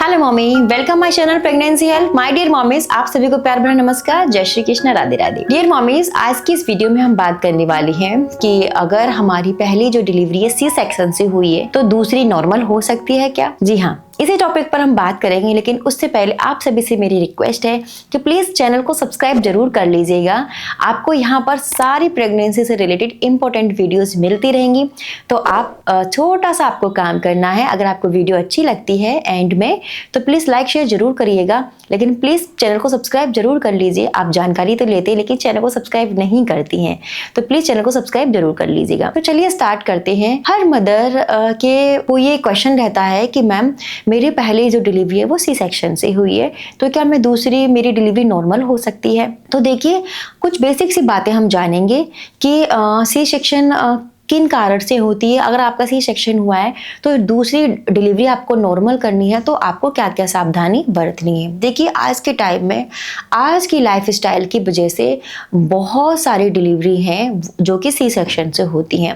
Hello mummy, welcome my channel pregnancy health. My dear mommies, आप सभी को प्यार भरा नमस्कार, जय श्री कृष्ण, राधे राधे। डियर मॉमीज, आज की इस वीडियो में हम बात करने वाली हैं कि अगर हमारी पहली जो डिलीवरी है सी सेक्शन से हुई है तो दूसरी नॉर्मल हो सकती है क्या? जी हाँ, इसी टॉपिक पर हम बात करेंगे, लेकिन उससे पहले आप सभी से मेरी रिक्वेस्ट है कि प्लीज चैनल को सब्सक्राइब जरूर कर लीजिएगा। आपको यहाँ पर सारी प्रेगनेंसी से रिलेटेड इंपॉर्टेंट वीडियोस मिलती रहेंगी। तो आप छोटा सा आपको काम करना है, अगर आपको वीडियो अच्छी लगती है एंड में तो प्लीज लाइक शेयर जरूर करिएगा, लेकिन प्लीज चैनल को सब्सक्राइब जरूर कर लीजिए। आप जानकारी तो लेते हैं लेकिन चैनल को सब्सक्राइब नहीं करती हैं, तो प्लीज चैनल को सब्सक्राइब जरूर कर लीजिएगा। तो चलिए स्टार्ट करते हैं। हर मदर के वो ये क्वेश्चन रहता है कि मैम मेरी पहली जो डिलीवरी है वो सी सेक्शन से हुई है, तो क्या मैं दूसरी मेरी डिलीवरी नॉर्मल हो सकती है? तो देखिए, कुछ बेसिक सी बातें हम जानेंगे कि सी सेक्शन किन कारण से होती है। अगर आपका सी सेक्शन हुआ है तो दूसरी डिलीवरी आपको नॉर्मल करनी है तो आपको क्या क्या सावधानी बरतनी है। देखिए, आज के टाइम में आज की लाइफ स्टाइल की वजह से बहुत सारी डिलीवरी हैं जो कि सी सेक्शन से होती हैं।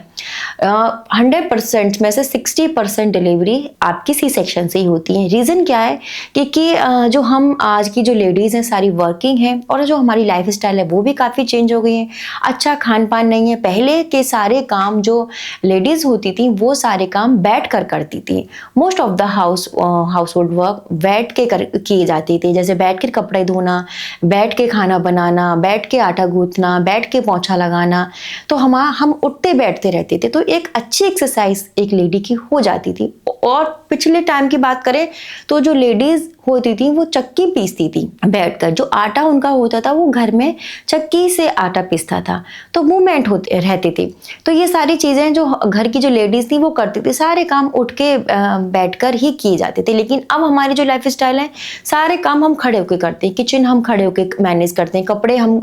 100% में से 60% डिलीवरी आपकी सी सेक्शन से ही होती है। रीज़न क्या है? क्योंकि जो हम आज की जो लेडीज़ हैं सारी वर्किंग हैं और जो हमारी लाइफ स्टाइल है वो भी काफ़ी चेंज हो गई है। अच्छा खान पान नहीं है। पहले के सारे काम जो लेडीज होती थी वो सारे काम बैठ कर करती थी। Most of the house hold work बैठ के किए जाते थे, जैसे बैठ के कपड़े धोना, बैठ के खाना बनाना, बैठ के आटा गूंथना, बैठ के पोंछा लगाना। तो हम उठते बैठते रहते थे, तो एक अच्छी एक्सरसाइज एक लेडी की हो जाती थी। और पिछले टाइम की बात करें तो जो लेडीज होती थी वो चक्की पीसती थी बैठकर। जो आटा उनका होता था वो घर में चक्की से आटा पीसता था, तो मूवमेंट होते रहते थे। तो ये सारी चीजें जो घर की जो लेडीज थी वो करती थी, सारे काम उठ के बैठकर ही किए जाते थे। लेकिन अब हमारी जो लाइफ स्टाइल है सारे काम हम खड़े होकर करते हैं। किचन हम खड़े होकर मैनेज करते हैं, कपड़े हम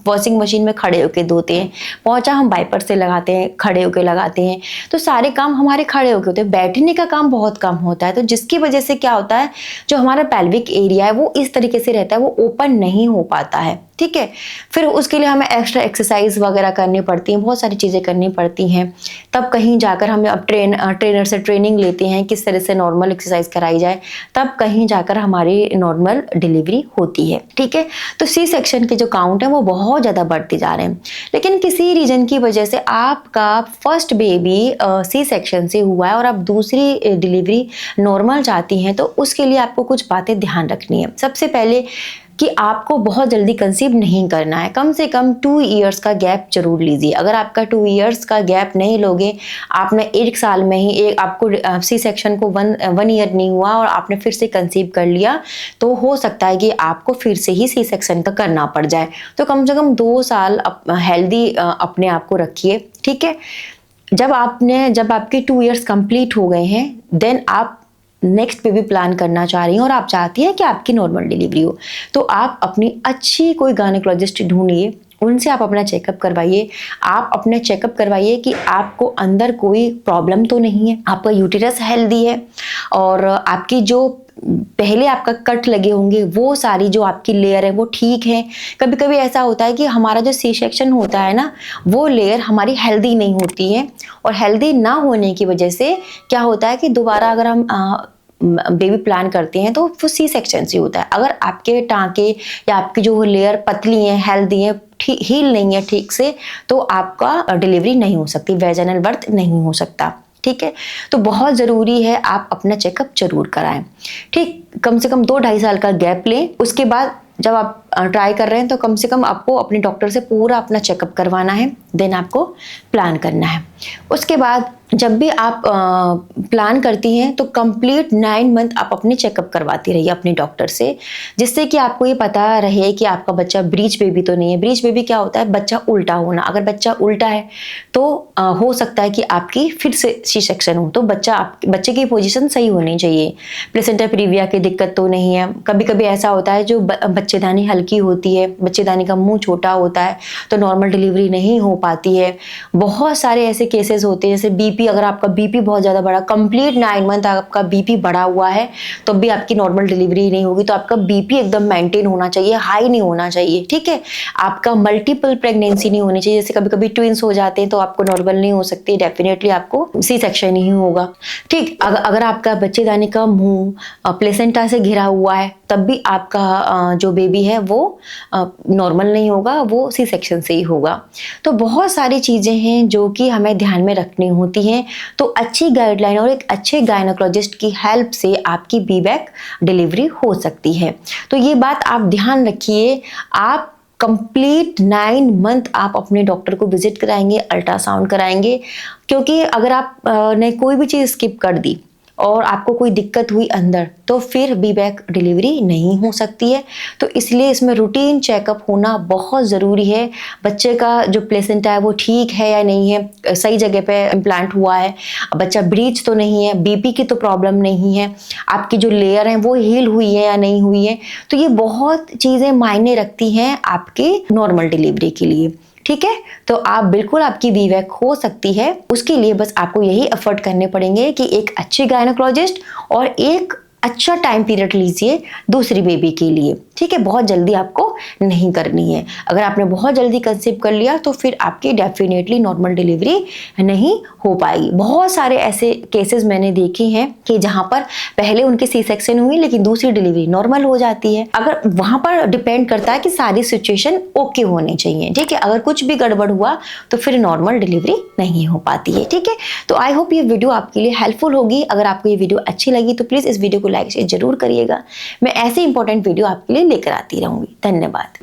वॉशिंग मशीन में खड़े होकर धोते हैं, पोंछा हम वाइपर से लगाते हैं, खड़े होकर लगाते हैं। तो सारे काम हमारे खड़े होकर होते हैं, बैठने का काम बहुत कम होता है। तो जिसकी वजह से क्या होता है, जो हमारा पेल्विक एरिया है वो इस तरीके से रहता है, वो ओपन नहीं हो पाता है। ठीक है, फिर उसके लिए हमें एक्स्ट्रा एक्सरसाइज वगैरह करनी पड़ती हैं, बहुत सारी चीज़ें करनी पड़ती हैं। तब कहीं जाकर हम अब ट्रेनर से ट्रेनिंग लेते हैं किस तरह से नॉर्मल एक्सरसाइज कराई जाए, तब कहीं जाकर हमारी नॉर्मल डिलीवरी होती है। ठीक है, तो सी सेक्शन के जो काउंट है वो बहुत ज़्यादा बढ़ते जा रहे हैं। लेकिन किसी रीजन की वजह से आपका फर्स्ट बेबी सी सेक्शन से हुआ है और आप दूसरी डिलीवरी नॉर्मल चाहती हैं, तो उसके लिए आपको कुछ बातें ध्यान रखनी है। सबसे पहले कि आपको बहुत जल्दी कंसीव नहीं करना है। कम से कम 2 इयर्स का गैप जरूर लीजिए। अगर आपका 2 इयर्स का गैप नहीं लोगे, आपने 1 साल में ही आपको सी सेक्शन को 1 ईयर नहीं हुआ और आपने फिर से कंसीव कर लिया, तो हो सकता है कि आपको फिर से ही सी सेक्शन का करना पड़ जाए। तो कम से कम 2 साल हेल्दी अपने आप को रखिए। ठीक है, जब आपके 2 इयर्स कंप्लीट हो गए हैं, देन आप नेक्स्ट बेबी प्लान करना चाह रही हैं और आप चाहती हैं कि आपकी नॉर्मल डिलीवरी हो, तो आप अपनी अच्छी कोई गायनेकोलॉजिस्ट ढूंढिए, उनसे आप अपना चेकअप करवाइए। आप अपने चेकअप करवाइए कि आपको अंदर कोई प्रॉब्लम तो नहीं है, आपका यूटेरस हेल्दी है और आपकी जो पहले आपका कट लगे होंगे वो सारी जो आपकी लेयर है वो ठीक है। कभी कभी ऐसा होता है कि हमारा जो सी सेक्शन होता है ना, वो लेयर हमारी हेल्दी नहीं होती है, और हेल्दी ना होने की वजह से क्या होता है कि दोबारा अगर हम बेबी प्लान करते हैं तो वो सी सेक्शन से होता है। अगर आपके टांके या आपकी जो लेयर पतली है, हेल्दी है, हील नहीं है ठीक से, तो आपका डिलीवरी नहीं हो सकती, वेजाइनल बर्थ नहीं हो सकता। ठीक है, तो बहुत ज़रूरी है आप अपना चेकअप जरूर कराएं। ठीक, कम से कम 2-2.5 साल का गैप लें। उसके बाद जब आप ट्राई कर रहे हैं तो कम से कम आपको अपने डॉक्टर से पूरा अपना चेकअप करवाना है, देन आपको प्लान करना है। उसके बाद जब भी आप प्लान करती हैं तो कंप्लीट 9 मंथ आप अपने चेकअप करवाती रहिए अपने डॉक्टर से, जिससे कि आपको ये पता रहे कि आपका बच्चा ब्रीच बेबी तो नहीं है। ब्रीच बेबी क्या होता है? बच्चा उल्टा होना। अगर बच्चा उल्टा है तो हो सकता है कि आपकी फिर से सी सेक्शन हो, तो बच्चे की पोजीशन सही होनी चाहिए। प्लेसेंटा प्रीविया की दिक्कत तो नहीं है। कभी कभी ऐसा होता है जो बच्चेदानी हल्की होती है, बच्चेदानी का मुंह छोटा होता है, तो नॉर्मल डिलीवरी नहीं हो पाती है। बहुत सारे ऐसे केसेस होते हैं, जैसे बीपी, अगर आपका बीपी बहुत ज़्यादा बड़ा, कंप्लीट 9 मंथ आपका बीपी बढ़ा हुआ है तो भी आपकी नॉर्मल डिलीवरी नहीं होगी। तो आपका बीपी एकदम मेंटेन होना चाहिए, हाई नहीं होना चाहिए, ठीक है। आपका मल्टीपल प्रेगनेंसी नहीं होनी चाहिए, जैसे कभी कभी ट्विंस हो जाते हैं तो आपको नॉर्मल नहीं हो सकती, डेफिनेटली आपको सी सेक्शन ही होगा, ठीक। अगर आपका बच्चेदानी का मुंह प्लेसेंटा से घिरा हुआ है तब भी आपका जो बेबी है वो नॉर्मल नहीं होगा, वो सी सेक्शन से ही होगा। तो बहुत सारी चीज़ें हैं जो कि हमें ध्यान में रखनी होती हैं। तो अच्छी गाइडलाइन और एक अच्छे गायनोकोलॉजिस्ट की हेल्प से आपकी बीबैक डिलीवरी हो सकती है। तो ये बात आप ध्यान रखिए। आप कंप्लीट 9 मंथ आप अपने डॉक्टर को विजिट कराएंगे, अल्ट्रासाउंड कराएंगे, क्योंकि अगर आप ने कोई भी चीज़ स्किप कर दी और आपको कोई दिक्कत हुई अंदर, तो फिर बीबैक डिलीवरी नहीं हो सकती है। तो इसलिए इसमें रूटीन चेकअप होना बहुत ज़रूरी है। बच्चे का जो प्लेसेंटा है वो ठीक है या नहीं है, सही जगह पे इम्प्लांट हुआ है, बच्चा ब्रीच तो नहीं है, बीपी की तो प्रॉब्लम नहीं है, आपकी जो लेयर है वो हील हुई है या नहीं हुई है। तो ये बहुत चीज़ें मायने रखती हैं आपके नॉर्मल डिलीवरी के लिए, ठीक है। तो आप बिल्कुल, आपकी बीबैक हो सकती है। उसके लिए बस आपको यही एफर्ट करने पड़ेंगे कि एक अच्छी गायनोकोलॉजिस्ट और एक अच्छा टाइम पीरियड लीजिए दूसरी बेबी के लिए, ठीक है। बहुत जल्दी आपको नहीं करनी है। अगर आपने बहुत जल्दी कंसीव कर लिया तो फिर आपकी डेफिनेटली नॉर्मल डिलीवरी नहीं हो पाएगी। बहुत सारे ऐसे केसेस मैंने देखे हैं कि जहां पर पहले उनकी सी सेक्शन हुई लेकिन दूसरी डिलीवरी नॉर्मल हो जाती है। अगर वहां पर डिपेंड करता है कि सारी सिचुएशन ओके होनी चाहिए, ठीक है। अगर कुछ भी गड़बड़ हुआ तो फिर नॉर्मल डिलीवरी नहीं हो पाती है, ठीक है। तो आई होप ये वीडियो आपके लिए हेल्पफुल होगी। अगर आपको ये वीडियो अच्छी लगी तो प्लीज इस वीडियो को लाइक शेयर जरूर करिएगा। मैं ऐसे इंपॉर्टेंट वीडियो आपके लिए लेकर आती रहूंगी। धन्यवाद।